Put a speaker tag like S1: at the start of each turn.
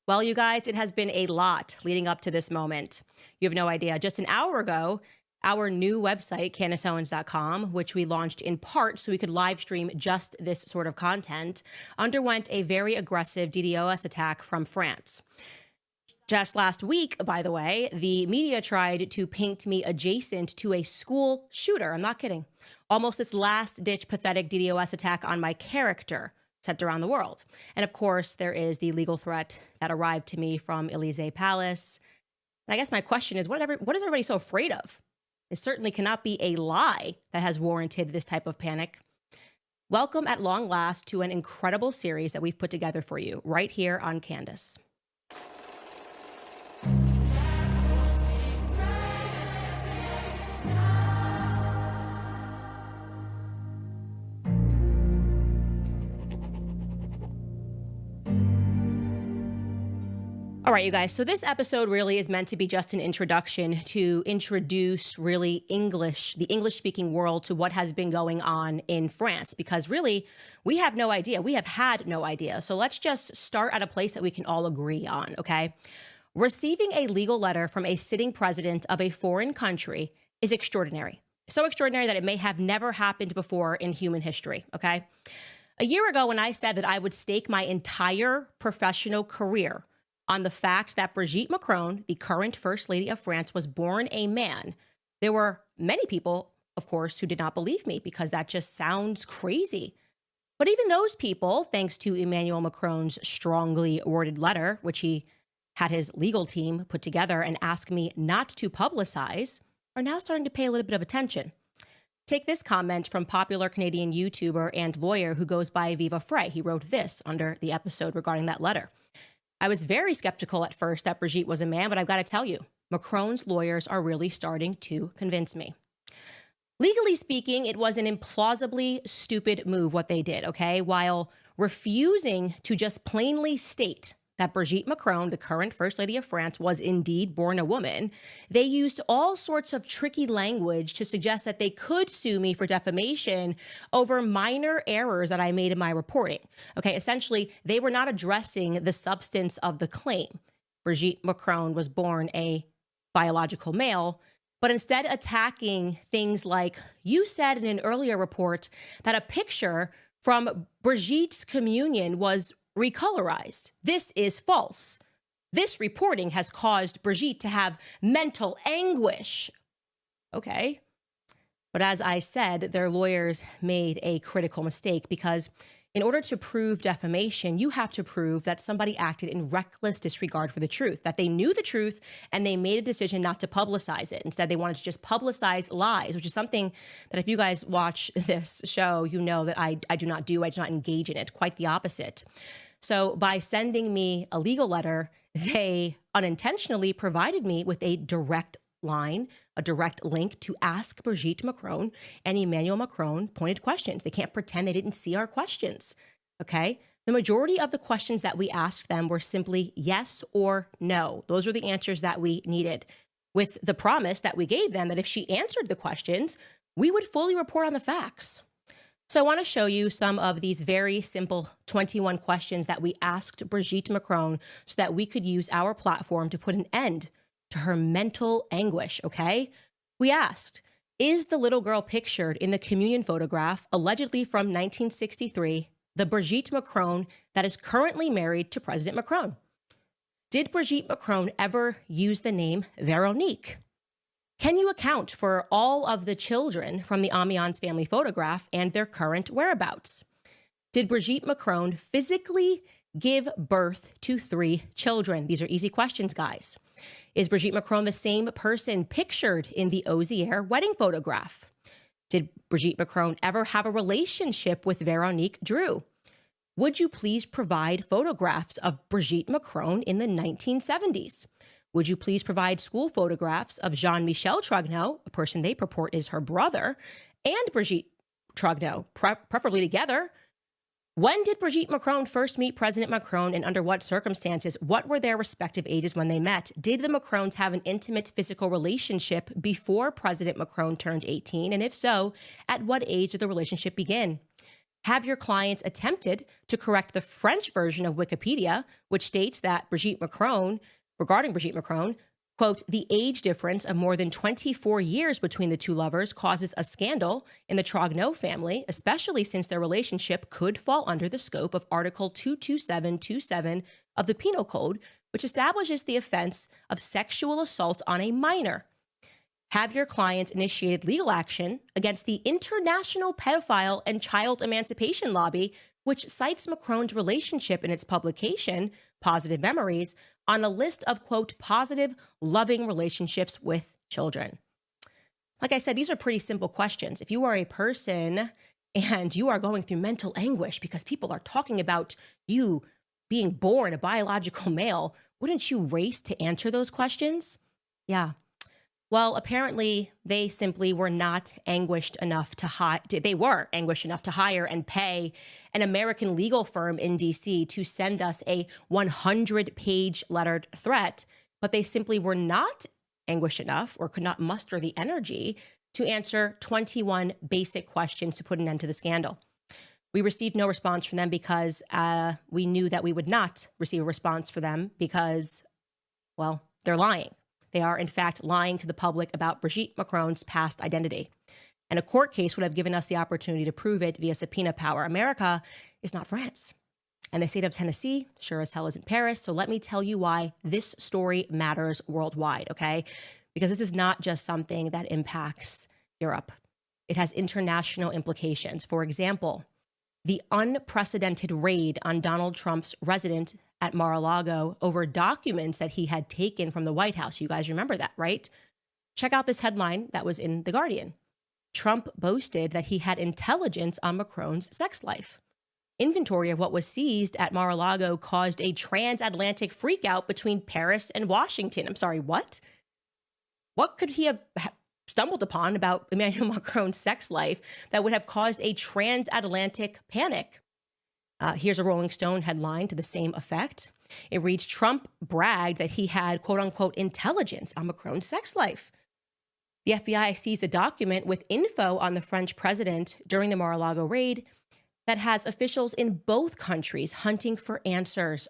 S1: Well, you guys, it has been a lot leading up to this moment. You have no idea. Just an hour ago, our new website, CandaceOwens.com, which we launched in part so we could live stream just this sort of content, underwent a very aggressive DDoS attack from France. Just last week, by the way, the media tried to paint me adjacent to a school shooter. I'm not kidding. Almost this last-ditch pathetic DDoS attack on my character sent around the world. And of course, there is the legal threat that arrived to me from Élysée Palace. And I guess my question is, what is everybody so afraid of? It certainly cannot be a lie that has warranted this type of panic. Welcome at long last to an incredible series that we've put together for you right here on Candace. All right, you guys, so this episode really is meant to be just an introduction to introduce really the English-speaking world to what has been going on in France, because really, we have no idea. We have had no idea. So let's just start at a place that we can all agree on, okay? Receiving a legal letter from a sitting president of a foreign country is extraordinary. So extraordinary that it may have never happened before in human history, okay? A year ago, when I said that I would stake my entire professional career on the fact that Brigitte Macron, the current First Lady of France, was born a man, there were many people, of course, who did not believe me because that just sounds crazy. But even those people, thanks to Emmanuel Macron's strongly worded letter, which he had his legal team put together and ask me not to publicize, are now starting to pay a little bit of attention. Take this comment from popular Canadian YouTuber and lawyer who goes by Viva Frey. He wrote this under the episode regarding that letter. I was very skeptical at first that Brigitte was a man, but I've got to tell you, Macron's lawyers are really starting to convince me. Legally speaking, it was an implausibly stupid move what they did, okay? While refusing to just plainly state that Brigitte Macron, the current First Lady of France, was indeed born a woman, they used all sorts of tricky language to suggest that they could sue me for defamation over minor errors that I made in my reporting. Okay, essentially, they were not addressing the substance of the claim. Brigitte Macron was born a biological male, but instead attacking things like, you said in an earlier report that a picture from Brigitte's communion was recolorized. This is false. This reporting has caused Brigitte to have mental anguish. Okay. But as I said, their lawyers made a critical mistake because in order to prove defamation, you have to prove that somebody acted in reckless disregard for the truth, that they knew the truth and they made a decision not to publicize it. Instead, they wanted to just publicize lies, which is something that if you guys watch this show, you know that I do not do. I do not engage in it. Quite the opposite. So by sending me a legal letter, they unintentionally provided me with a direct line, a direct link to ask Brigitte Macron and Emmanuel Macron pointed questions. They can't pretend they didn't see our questions, okay? The majority of the questions that we asked them were simply yes or no. Those were the answers that we needed, with the promise that we gave them that if she answered the questions, we would fully report on the facts. So I want to show you some of these very simple 21 questions that we asked Brigitte Macron so that we could use our platform to put an end to her mental anguish, okay? We asked, is the little girl pictured in the communion photograph, allegedly from 1963, the Brigitte Macron that is currently married to President Macron? Did Brigitte Macron ever use the name Veronique? Can you account for all of the children from the Amiens family photograph and their current whereabouts? Did Brigitte Macron physically give birth to 3 children? These are easy questions, guys. Is Brigitte Macron the same person pictured in the Osier wedding photograph? Did Brigitte Macron ever have a relationship with Veronique Drew? Would you please provide photographs of Brigitte Macron in the 1970s? Would you please provide school photographs of Jean-Michel Trogneau, a person they purport is her brother, and Brigitte Trogneau, preferably together? When did Brigitte Macron first meet President Macron and under what circumstances? What were their respective ages when they met? Did the Macrons have an intimate physical relationship before President Macron turned 18? And if so, at what age did the relationship begin? Have your clients attempted to correct the French version of Wikipedia, which states that regarding Brigitte Macron, quote, the age difference of more than 24 years between the two lovers causes a scandal in the Trogneau family, especially since their relationship could fall under the scope of Article 22727 of the Penal Code, which establishes the offense of sexual assault on a minor. Have your clients initiated legal action against the International Pedophile and Child Emancipation Lobby, which cites Macron's relationship in its publication, Positive Memories, on a list of, quote, positive, loving relationships with children? Like I said, these are pretty simple questions. If you are a person and you are going through mental anguish because people are talking about you being born a biological male, wouldn't you race to answer those questions? Yeah. Well, apparently they simply were not anguished enough to hire. They were anguished enough to hire and pay an American legal firm in DC to send us a 100-page lettered threat, but they simply were not anguished enough or could not muster the energy to answer 21 basic questions to put an end to the scandal. We received no response from them because we knew that we would not receive a response from them because, well, they're lying. They are, in fact, lying to the public about Brigitte Macron's past identity. And a court case would have given us the opportunity to prove it via subpoena power. America is not France. And the state of Tennessee sure as hell isn't Paris. So let me tell you why this story matters worldwide, okay? Because this is not just something that impacts Europe. It has international implications. For example, the unprecedented raid on Donald Trump's residence at Mar-a-Lago over documents that he had taken from the White House. You guys remember that, right? Check out this headline that was in The Guardian. Trump boasted that he had intelligence on Macron's sex life. Inventory of what was seized at Mar-a-Lago caused a transatlantic freakout between Paris and Washington. I'm sorry, what? What could he have stumbled upon about Emmanuel Macron's sex life that would have caused a transatlantic panic? Here's a Rolling Stone headline to the same effect. It reads, Trump bragged that he had, quote unquote, intelligence on Macron's sex life. The FBI seized a document with info on the French president during the Mar-a-Lago raid that has officials in both countries hunting for answers